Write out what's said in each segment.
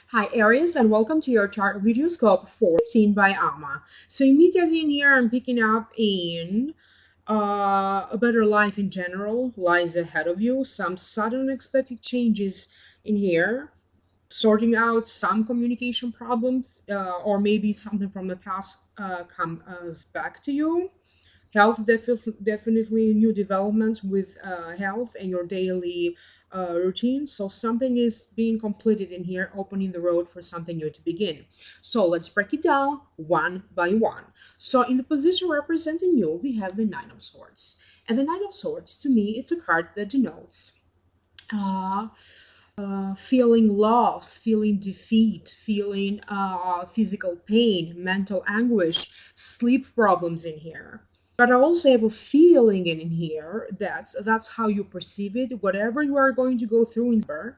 Hi Aries, and welcome to your chart Radioscope 14 by Alma. So immediately in here I'm picking up in a better life in general lies ahead of you. Some sudden unexpected changes in here, sorting out some communication problems, or maybe something from the past comes back to you. Health, definitely new developments with health and your daily routine. So something is being completed in here, opening the road for something new to begin. So let's break it down one by one. So in the position representing you, we have the Nine of Swords. And the Nine of Swords, to me, it's a card that denotes uh, feeling loss, feeling defeat, feeling physical pain, mental anguish, sleep problems in here. But I also have a feeling in here that that's how you perceive it. Whatever you are going to go through in there,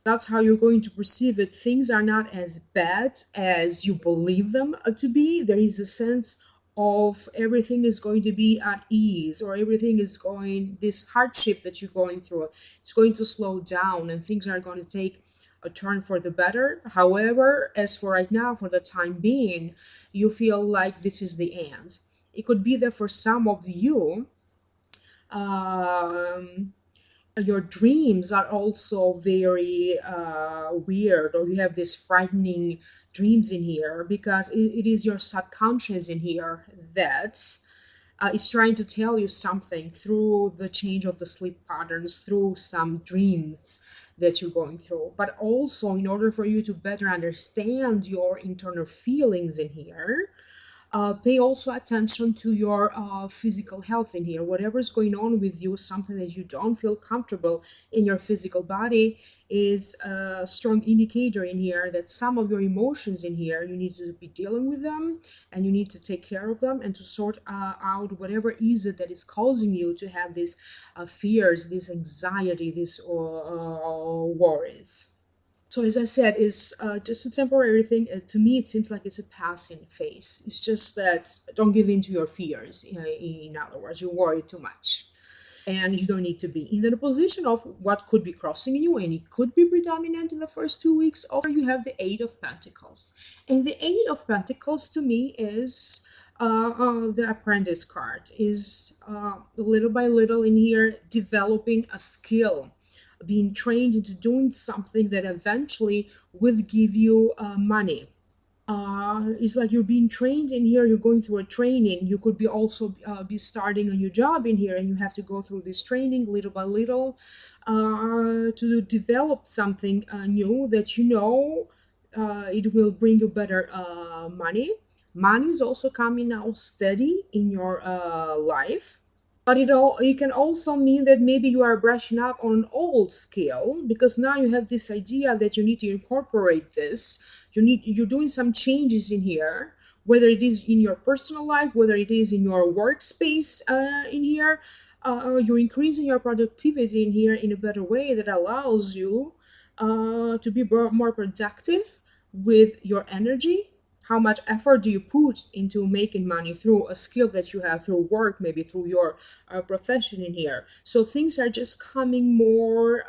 that's how you're going to perceive it. Things are not as bad as you believe them to be. There is a sense of everything is going to be at ease, or everything is going, this hardship that you're going through, it's going to slow down and things are going to take a turn for the better. However, as for right now, for the time being, you feel like this is the end. It could be that for some of you, um, your dreams are also very weird, or you have this frightening dreams in here because it is your subconscious in here that is trying to tell you something through the change of the sleep patterns, through some dreams that you're going through. But also, in order for you to better understand your internal feelings in here, pay also attention to your physical health in here. Whatever's going on with you, something that you don't feel comfortable in your physical body, is a strong indicator in here that some of your emotions in here, you need to be dealing with them and you need to take care of them and to sort out whatever is it that is causing you to have these fears, this anxiety, these worries. So as I said, it's just a temporary thing. To me, it seems like it's a passing phase. It's just that don't give in to your fears. In other words, you worry too much, and you don't need to be in the position of what could be crossing you, and it could be predominant in the first 2 weeks. Or you have the Eight of Pentacles, and the Eight of Pentacles to me is the Apprentice card. Is little by little in here developing a skill, being trained into doing something that eventually will give you money. It's like you're being trained in here, you're going through a training. You could be also be starting a new job in here, and you have to go through this training little by little to develop something new that you know it will bring you better money is also coming now steady in your life. But it can also mean that maybe you are brushing up on an old skill, because now you have this idea that you need to incorporate this. You're doing some changes in here, whether it is in your personal life, whether it is in your workspace in here. You're increasing your productivity in here in a better way that allows you to be more productive with your energy. How much effort do you put into making money through a skill that you have, through work, maybe through your profession in here? So things are just coming more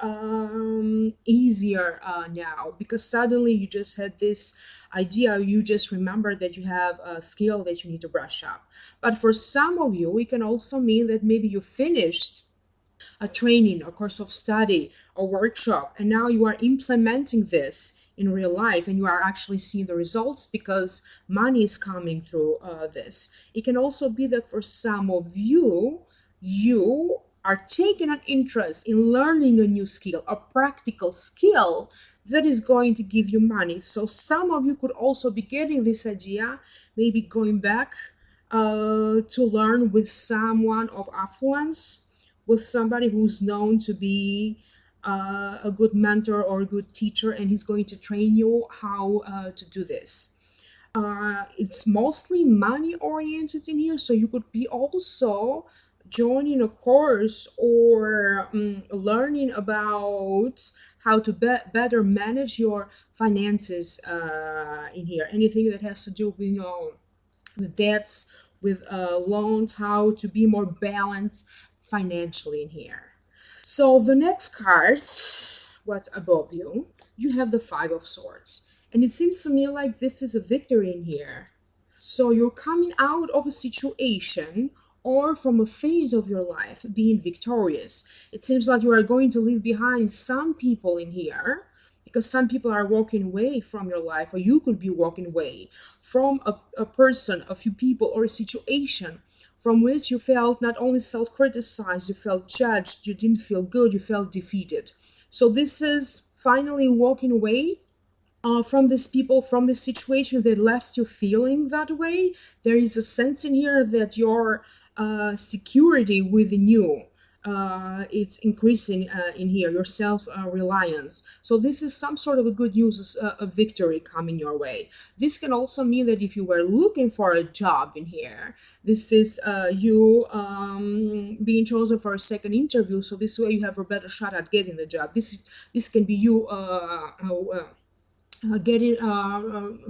easier now, because suddenly you just had this idea, you just remember that you have a skill that you need to brush up. But for some of you, it can also mean that maybe you finished a training, a course of study, a workshop, and now you are implementing this in real life, and you are actually seeing the results because money is coming through this. It can also be that for some of you, you are taking an interest in learning a new skill, a practical skill that is going to give you money. So some of you could also be getting this idea, maybe going back to learn with someone of affluence, with somebody who's known to be a good mentor or a good teacher, and he's going to train you how to do this. It's mostly money oriented in here, so you could be also joining a course or learning about how to better manage your finances in here. Anything that has to do with, with debts, with loans, how to be more balanced financially in here. So the next card, what's above you, you have the Five of Swords. And it seems to me like this is a victory in here. So you're coming out of a situation or from a phase of your life being victorious. It seems like you are going to leave behind some people in here, because some people are walking away from your life, or you could be walking away from a person, a few people, or a situation from which you felt not only self-criticized, you felt judged, you didn't feel good, you felt defeated. So this is finally walking away from these people, from this situation that left you feeling that way. There is a sense in here that your security within you, it's increasing in here, your self-reliance. So this is some sort of a good news, a victory coming your way. This can also mean that if you were looking for a job in here, this is you being chosen for a second interview. So this way you have a better shot at getting the job. This can be you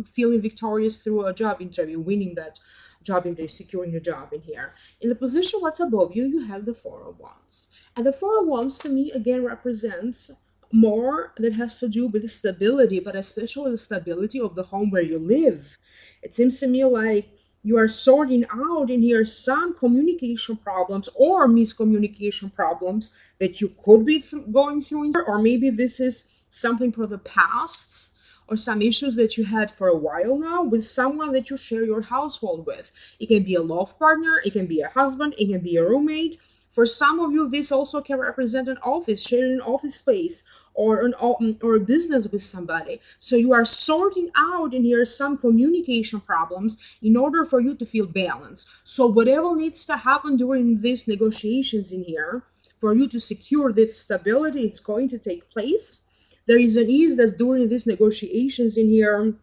feeling victorious through a job interview, winning that job interview, securing a job in here. In the position what's above you, you have the Four of Wands. And the Four of Wands to me again represents more that has to do with the stability, but especially the stability of the home where you live. It seems to me like you are sorting out in here some communication problems or miscommunication problems that you could be going through, or maybe this is something from the past, or some issues that you had for a while now with someone that you share your household with. It can be a love partner, it can be a husband, it can be a roommate. For some of you, this also can represent an office, sharing an office space, or a business with somebody. So you are sorting out in here some communication problems in order for you to feel balanced. So whatever needs to happen during these negotiations in here, for you to secure this stability, it's going to take place. There is an ease that's during these negotiations in here.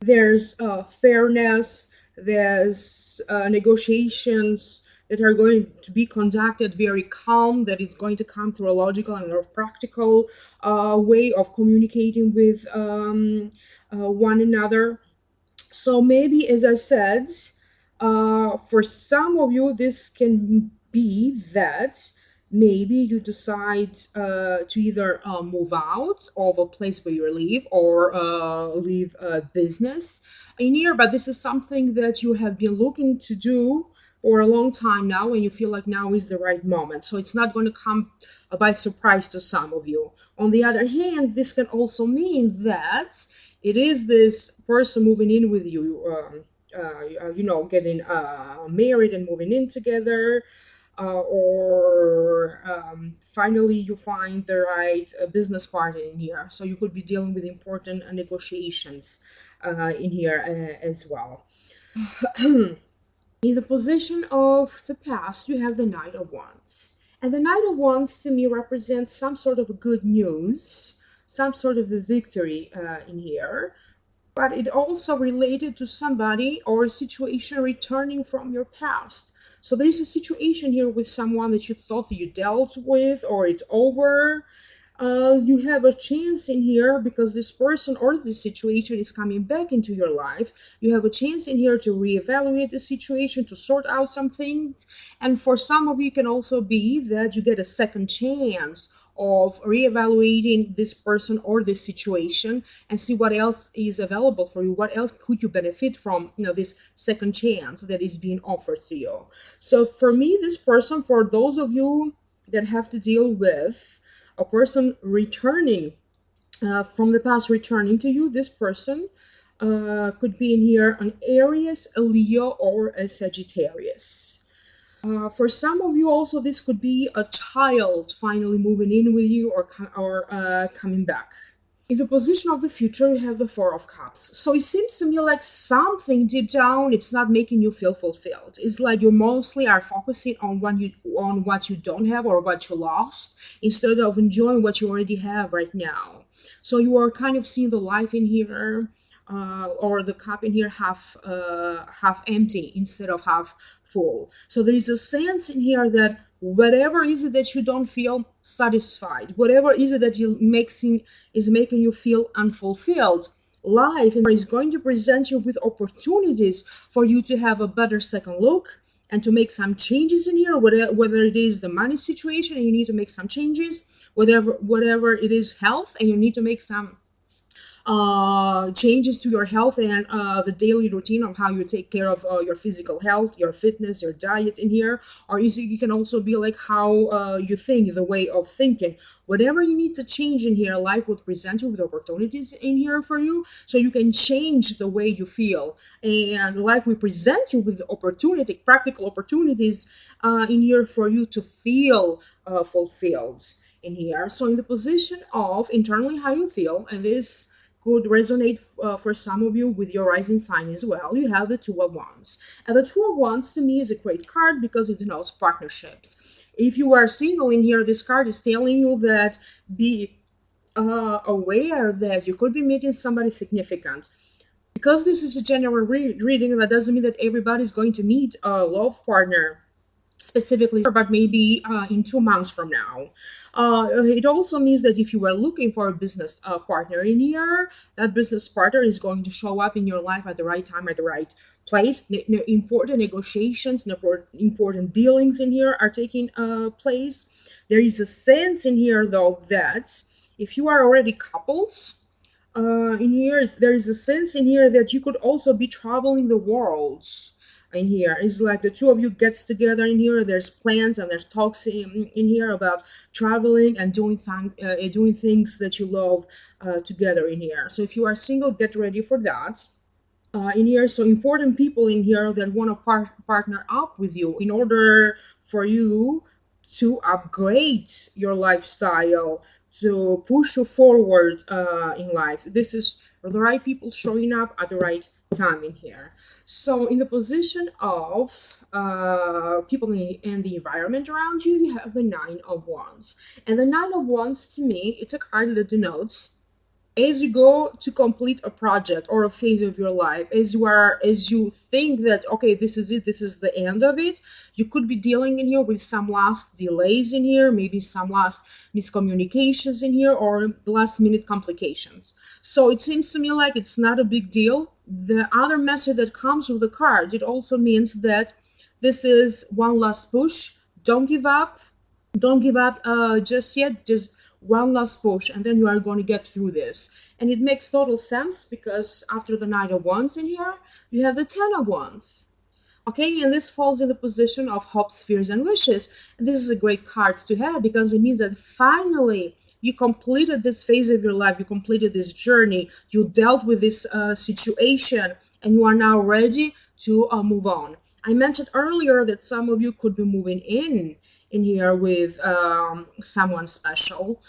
There's fairness, there's negotiations that are going to be conducted very calm, that is going to come through a logical and a practical way of communicating with one another. So maybe, as I said, for some of you, this can be that maybe you decide to either move out of a place where you live, or leave a business in here. But this is something that you have been looking to do for a long time now, and you feel like now is the right moment. So it's not going to come by surprise to some of you. On the other hand, this can also mean that it is this person moving in with you, getting married and moving in together, or finally you find the right business partner in here. So you could be dealing with important negotiations in here as well. In the position of the past, you have the Knight of Wands. And the Knight of Wands to me represents some sort of good news, some sort of a victory in here. But it also related to somebody or a situation returning from your past. So there is a situation here with someone that you thought that you dealt with, or it's over. You have a chance in here because this person or this situation is coming back into your life. You have a chance in here to reevaluate the situation, to sort out some things. And for some of you, it can also be that you get a second chance of reevaluating this person or this situation and see what else is available for you. What else could you benefit from, this second chance that is being offered to you. So for me, this person, for those of you that have to deal with a person returning from the past, returning to you, this person could be in here an Aries, a Leo, or a Sagittarius. For some of you also, this could be a child finally moving in with you, or coming back. In the position of the future, you have the Four of Cups. So it seems to me like something deep down, it's not making you feel fulfilled. It's like you mostly are focusing on what you don't have or what you lost, instead of enjoying what you already have right now. So you are kind of seeing the life in here, or the cup in here half empty instead of half full. So there is a sense in here that whatever is it that you don't feel satisfied, whatever is it that is making you feel unfulfilled, life is going to present you with opportunities for you to have a better second look and to make some changes in here, whether it is the money situation and you need to make some changes, whatever it is health and you need to make some changes to your health and the daily routine of how you take care of your physical health, your fitness, your diet in here. Or you can also be like how you think, the way of thinking. Whatever you need to change in here, life will present you with opportunities in here for you, so you can change the way you feel. And life will present you with practical opportunities in here for you to feel fulfilled in here. So in the position of internally how you feel, and this could resonate for some of you with your rising sign as well, you have the Two of Wands. And the Two of Wands to me is a great card because it denotes partnerships. If you are single in here, this card is telling you that be aware that you could be meeting somebody significant. Because this is a general reading, that doesn't mean that everybody's going to meet a love partner specifically, but maybe in 2 months from now. It also means that if you were looking for a business partner in here, that business partner is going to show up in your life at the right time, at the right place. Important negotiations, important dealings in here are taking place. There is a sense in here, though, that if you are already coupled, in here, there is a sense in here that you could also be traveling the world. In here, it's like the two of you gets together in here. There's plans and there's talks in here about traveling and doing things that you love together in here. So if you are single, get ready for that. In here, so important people in here that want to partner up with you in order for you to upgrade your lifestyle, to push you forward in life. This is the right people showing up at the right time in here. So in the position of people in the environment around you, you have the Nine of Wands. And the Nine of Wands, to me, it's a card that denotes as you go to complete a project or a phase of your life, as you think that, okay, this is it, this is the end of it, you could be dealing in here with some last delays in here, maybe some last miscommunications in here, or last minute complications. So it seems to me like it's not a big deal. The other message that comes with the card, it also means that this is one last push. Don't give up. Don't give up just yet. Just one last push, and then you are going to get through this. And it makes total sense because after the Knight of Wands in here, you have the Ten of Wands. Okay, and this falls in the position of hopes, fears, and wishes. And this is a great card to have because it means that finally you completed this phase of your life, you completed this journey, you dealt with this situation, and you are now ready to move on. I mentioned earlier that some of you could be moving in here with someone special,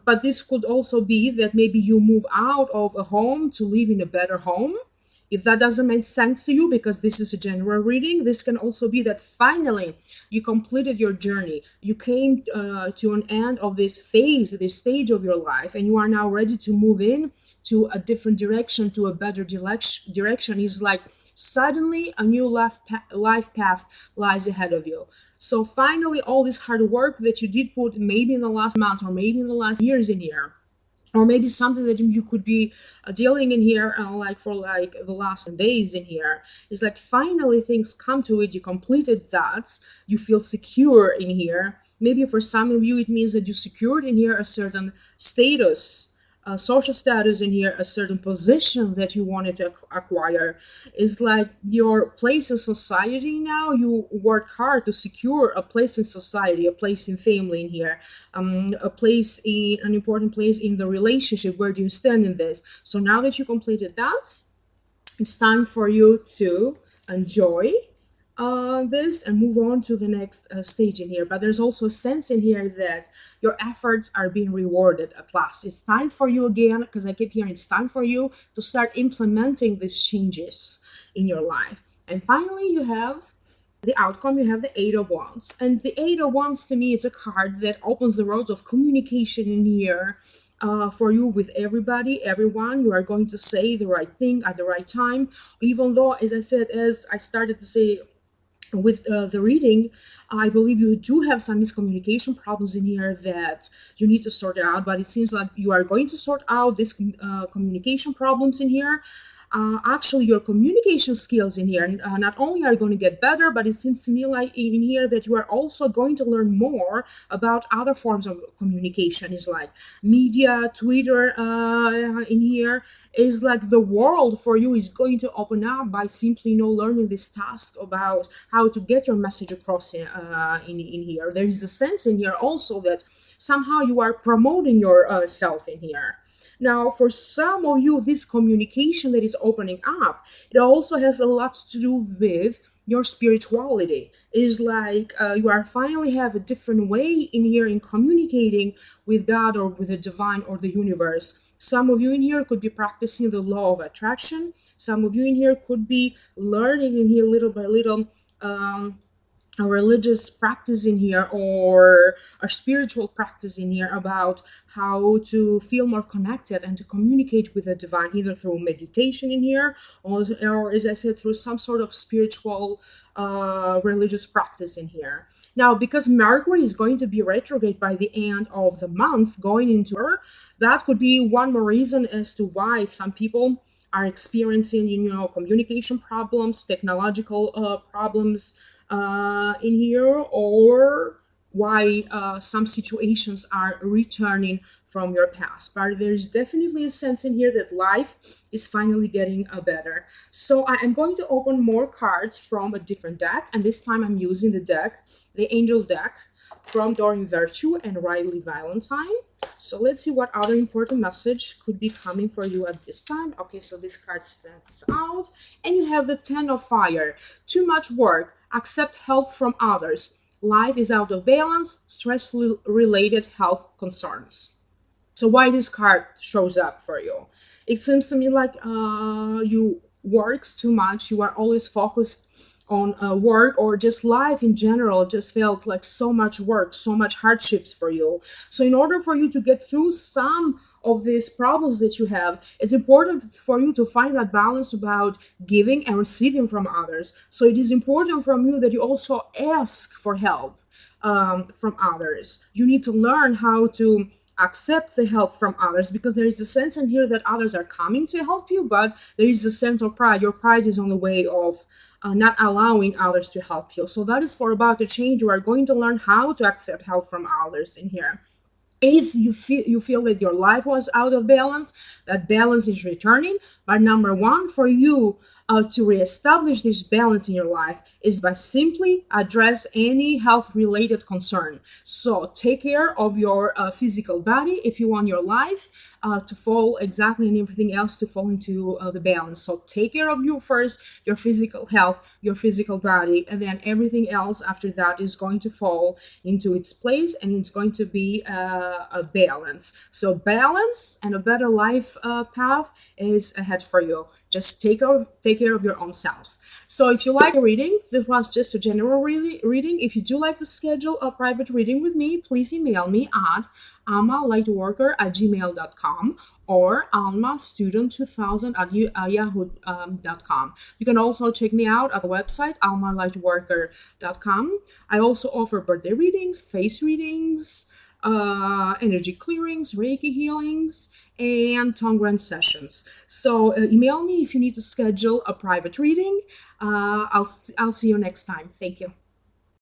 but this could also be that maybe you move out of a home to live in a better home. If that doesn't make sense to you, because this is a general reading, this can also be that finally you completed your journey. You came to an end of this phase, this stage of your life, and you are now ready to move in to a different direction, to a better direction. It's like suddenly a new life path lies ahead of you. So finally, all this hard work that you did put maybe in the last month or maybe in the last years in here, or maybe something that you could be dealing in here like for like the last days in here, is like finally things come to it. You completed that, you feel secure in here. Maybe for some of you it means that you secured in here a certain status, social status in here, a certain position that you wanted to acquire. Is like your place in society now. You work hard to secure a place in society, a place in family in here, a place in an important place in the relationship. Where do you stand in this? So now that you completed that, it's time for you to enjoy this and move on to the next stage in here. But there's also a sense in here that your efforts are being rewarded at last. It's time for you again, because I keep hearing it's time for you to start implementing these changes in your life. And finally, you have the outcome. You have the Eight of Wands. And the Eight of Wands to me is a card that opens the roads of communication in here. For you with everybody, everyone. You are going to say the right thing at the right time. Even though, as I said, as I started to say with the reading, I believe you do have some miscommunication problems in here that you need to sort out, but it seems like you are going to sort out these communication problems in here. actually your communication skills in here not only are going to get better, but it seems to me like in here that you are also going to learn more about other forms of communication. Is like media, Twitter, in here is like the world for you is going to open up by simply learning this task about how to get your message across in here. There is a sense in here also that somehow you are promoting yourself in here. Now, for some of you, this communication that is opening up, it also has a lot to do with your spirituality. It is like you are finally have a different way in here in communicating with God or with the divine or the universe. Some of you in here could be practicing the law of attraction. Some of you in here could be learning in here little by little a religious practice in here or a spiritual practice in here about how to feel more connected and to communicate with the divine, either through meditation in here or as I said, through some sort of spiritual religious practice in here. Now, because Mercury is going to be retrograde by the end of the month, going into her, that could be one more reason as to why some people are experiencing, communication problems, technological problems in here, or why some situations are returning from your past. But there's definitely a sense in here that life is finally getting better. So I am going to open more cards from a different deck, and this time I'm using the Angel deck from Doreen Virtue and Riley Valentine. So let's see what other important message could be coming for you at this time. Okay, so this card stands out, and you have the Ten of Fire. Too much work. Accept help from others. Life is out of balance. Stress-related health concerns. So why this card shows up for you? It seems to me like you work too much. You are always focused on work, or just life in general just felt like so much work, so much hardships for you. So in order for you to get through some of these problems that you have, it's important for you to find that balance about giving and receiving from others. So it is important from you that you also ask for help from others. You need to learn how to accept the help from others, because there is a sense in here that others are coming to help you, but there is a sense of pride. Your pride is on the way of not allowing others to help you. So that is for about to change. You are going to learn how to accept help from others in here. If you feel that your life was out of balance, that balance is returning. But number one for you to reestablish this balance in your life is by simply address any health related concern. So take care of your physical body if you want your life to fall exactly, and everything else to fall into the balance. So take care of you first, your physical health, your physical body, and then everything else after that is going to fall into its place, and it's going to be a balance. So balance and a better life path is ahead for you. Just take care of your own self. So if you like a reading, this was just a general reading. If you do like to schedule a private reading with me, please email me at almalightworker@gmail.com or almastudent2000@yahoo.com. You can also check me out at the website almalightworker.com. I also offer birthday readings, face readings, energy clearings, Reiki healings, and tongue run sessions. So email me if you need to schedule a private reading. I'll see you next time. Thank you.